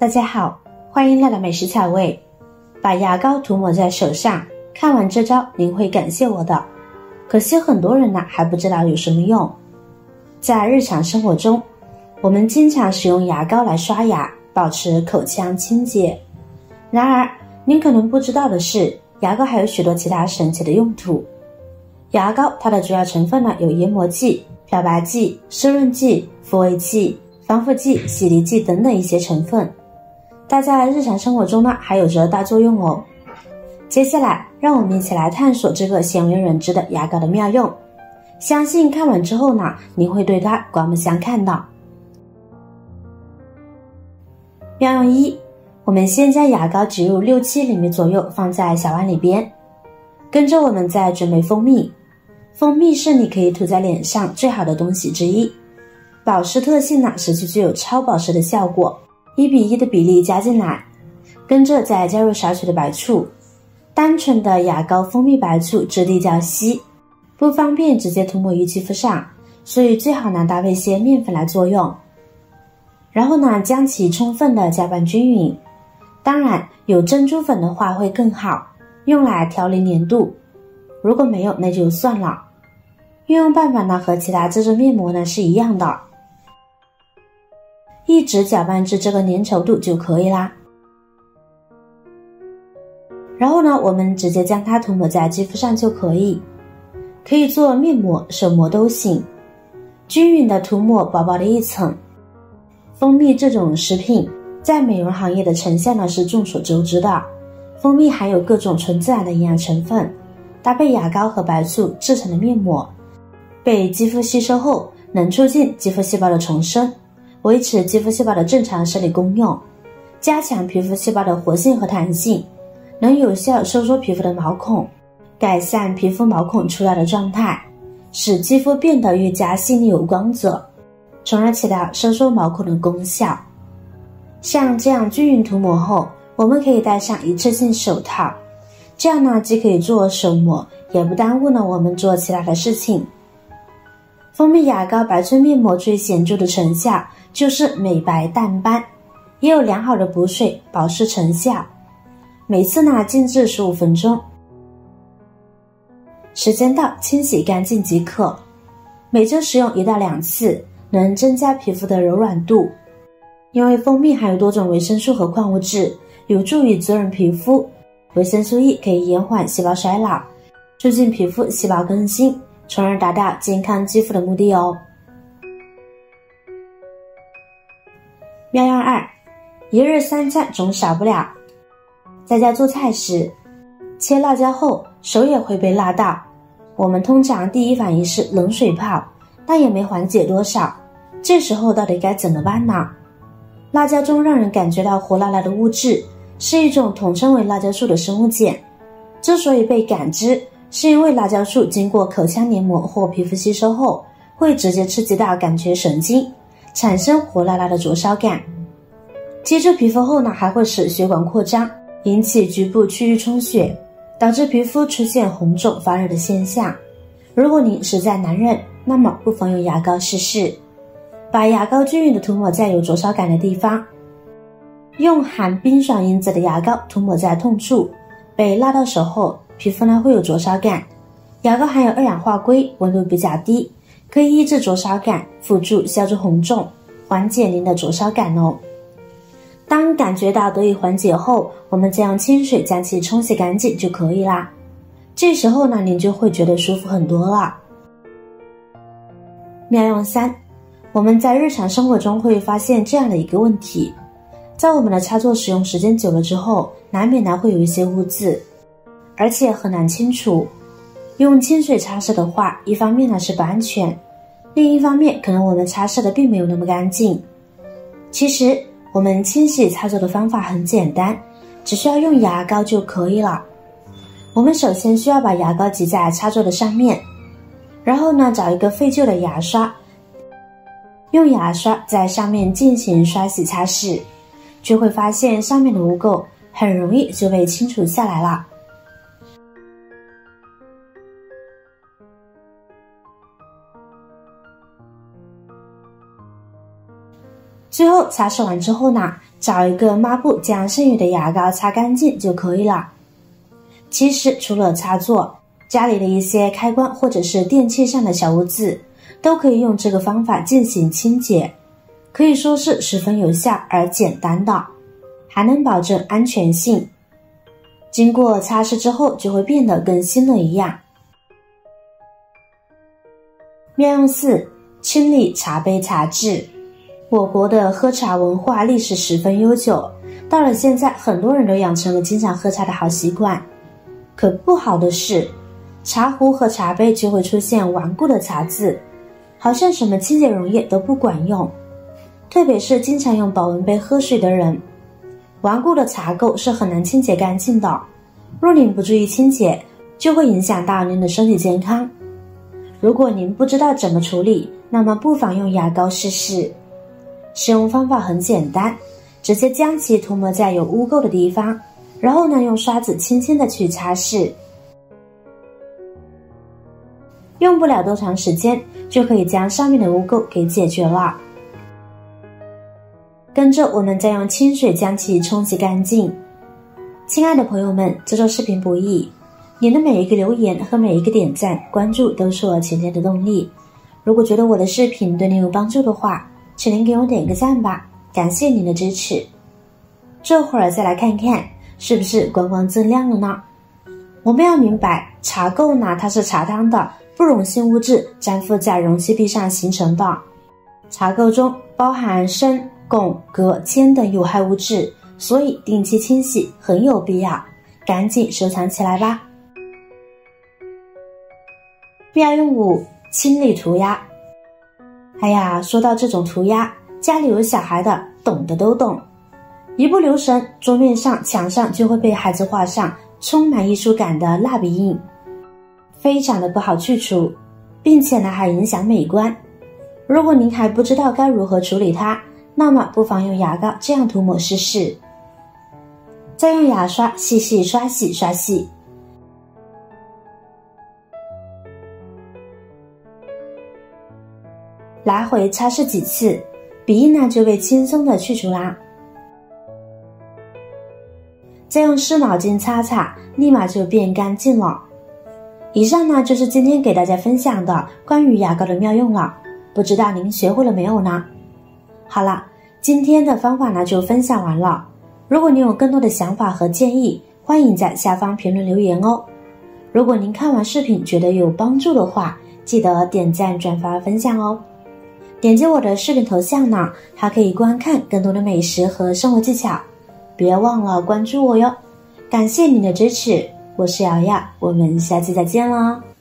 大家好，欢迎来到美食巧味。把牙膏涂抹在手上，看完这招您会感谢我的。可惜很多人还不知道有什么用。在日常生活中，我们经常使用牙膏来刷牙，保持口腔清洁。然而，您可能不知道的是，牙膏还有许多其他神奇的用途。牙膏它的主要成分有研磨剂、漂白剂、湿润剂、抚慰剂、防腐剂、洗涤剂等等一些成分。它在日常生活中还有着大作用哦。接下来，让我们一起来探索这个鲜为人知的牙膏的妙用。相信看完之后您会对它刮目相看的。妙用一，我们先将牙膏挤入6-7厘米左右，放在小碗里边。跟着我们再准备蜂蜜。蜂蜜是你可以涂在脸上最好的东西之一，保湿特性使其具有超保湿的效果，1:1的比例加进来，跟着再加入少许的白醋。单纯的牙膏蜂蜜白醋质地较稀，不方便直接涂抹于肌肤上，所以最好搭配些面粉来作用。然后将其充分的搅拌均匀，当然有珍珠粉的话会更好，用来调理粘度，如果没有那就算了。运用办法和其他这种面膜是一样的，一直搅拌至这个粘稠度就可以啦。然后我们直接将它涂抹在肌肤上就可以，可以做面膜、手膜都行。均匀的涂抹薄薄的一层。蜂蜜这种食品在美容行业的成效是众所周知的，蜂蜜含有各种纯自然的营养成分，搭配牙膏和白醋制成的面膜，被肌肤吸收后能促进肌肤细胞的重生，维持肌肤细胞的正常生理功用，加强皮肤细胞的活性和弹性，能有效收缩皮肤的毛孔，改善皮肤毛孔粗大的状态，使肌肤变得越加细腻有光泽，从而起到收缩毛孔的功效。像这样均匀涂抹后，我们可以戴上一次性手套，这样既可以做手膜，也不耽误我们做其他的事情。蜂蜜牙膏白醋面膜最显著的成效就是美白淡斑，也有良好的补水保湿成效。每次静置15分钟，时间到清洗干净即可。每周使用1到2次，能增加皮肤的柔软度。因为蜂蜜含有多种维生素和矿物质，有助于滋润皮肤。维生素 E 可以延缓细胞衰老，促进皮肤细胞更新，从而达到健康肌肤的目的哦。妙用2，一日3餐总少不了。在家做菜时，切辣椒后手也会被辣到，我们通常第一反应是冷水泡，但也没缓解多少。这时候到底该怎么办呢？辣椒中让人感觉到火辣辣的物质，是一种统称为辣椒素的生物碱。之所以被感知，是因为辣椒素经过口腔黏膜或皮肤吸收后，会直接刺激到感觉神经，产生火辣辣的灼烧感。接触皮肤后还会使血管扩张，引起局部区域充血，导致皮肤出现红肿发热的现象。如果您实在难忍，那么不妨用牙膏试试。把牙膏均匀地涂抹在有灼烧感的地方，用含冰爽因子的牙膏涂抹在痛处，被辣到手后，皮肤会有灼烧感。牙膏含有2氧化硅，温度比较低，可以抑制灼烧感，辅助消除红肿，缓解您的灼烧感哦。当感觉到得以缓解后，我们再用清水将其冲洗干净就可以啦。这时候您就会觉得舒服很多了。妙用3，我们在日常生活中会发现这样的一个问题，在我们的操作使用时间久了之后，难免会有一些污渍，而且很难清除。用清水擦拭的话，一方面是不安全，另一方面可能我们擦拭的并没有那么干净。其实我们清洗操作的方法很简单，只需要用牙膏就可以了。我们首先需要把牙膏挤在插座的上面，然后找一个废旧的牙刷，用牙刷在上面进行刷洗擦拭，就会发现上面的污垢很容易就被清除下来了。最后擦拭完之后找一个抹布将剩余的牙膏擦干净就可以了。其实除了擦座，家里的一些开关或者是电器上的小污渍，都可以用这个方法进行清洁，可以说是十分有效而简单的，还能保证安全性。经过擦拭之后就会变得跟新的一样。妙用4：清理茶杯茶渍。我国的喝茶文化历史十分悠久，到了现在很多人都养成了经常喝茶的好习惯。可不好的是，茶壶和茶杯就会出现顽固的茶渍，好像什么清洁溶液都不管用。特别是经常用保温杯喝水的人，顽固的茶垢是很难清洁干净的，若您不注意清洁，就会影响到您的身体健康。如果您不知道怎么处理，那么不妨用牙膏试试。使用方法很简单，直接将其涂抹在有污垢的地方，然后呢，用刷子轻轻的去擦拭。用不了多长时间，就可以将上面的污垢给解决了。跟着我们再用清水将其冲洗干净。亲爱的朋友们，制作视频不易，您的每一个留言和每一个点赞、关注都是我前进的动力。如果觉得我的视频对您有帮助的话，请您给我点个赞吧，感谢您的支持。这会儿再来看看，是不是光光锃亮了呢？我们要明白，茶垢呢，它是茶汤的不溶性物质粘附在容器壁上形成的。茶垢中包含砷、汞、镉、铅等有害物质，所以定期清洗很有必要，赶紧收藏起来吧。妙用5：清理涂鸦。哎呀，说到这种涂鸦，家里有小孩的懂的都懂。一不留神，桌面上、墙上就会被孩子画上充满艺术感的蜡笔印，非常的不好去除，并且呢还影响美观。如果您还不知道该如何处理它，那么不妨用牙膏这样涂抹试试，再用牙刷细细刷洗刷洗。来回擦拭几次，笔印呢就被轻松的去除啦。再用湿毛巾擦擦，立马就变干净了。以上呢就是今天给大家分享的关于牙膏的妙用了，不知道您学会了没有呢？好了，今天的方法呢就分享完了。如果您有更多的想法和建议，欢迎在下方评论留言哦。如果您看完视频觉得有帮助的话，记得点赞、转发、分享哦。点击我的视频头像呢，还可以观看更多的美食和生活技巧。别忘了关注我哟，感谢您的支持，我是瑶瑶，我们下期再见了。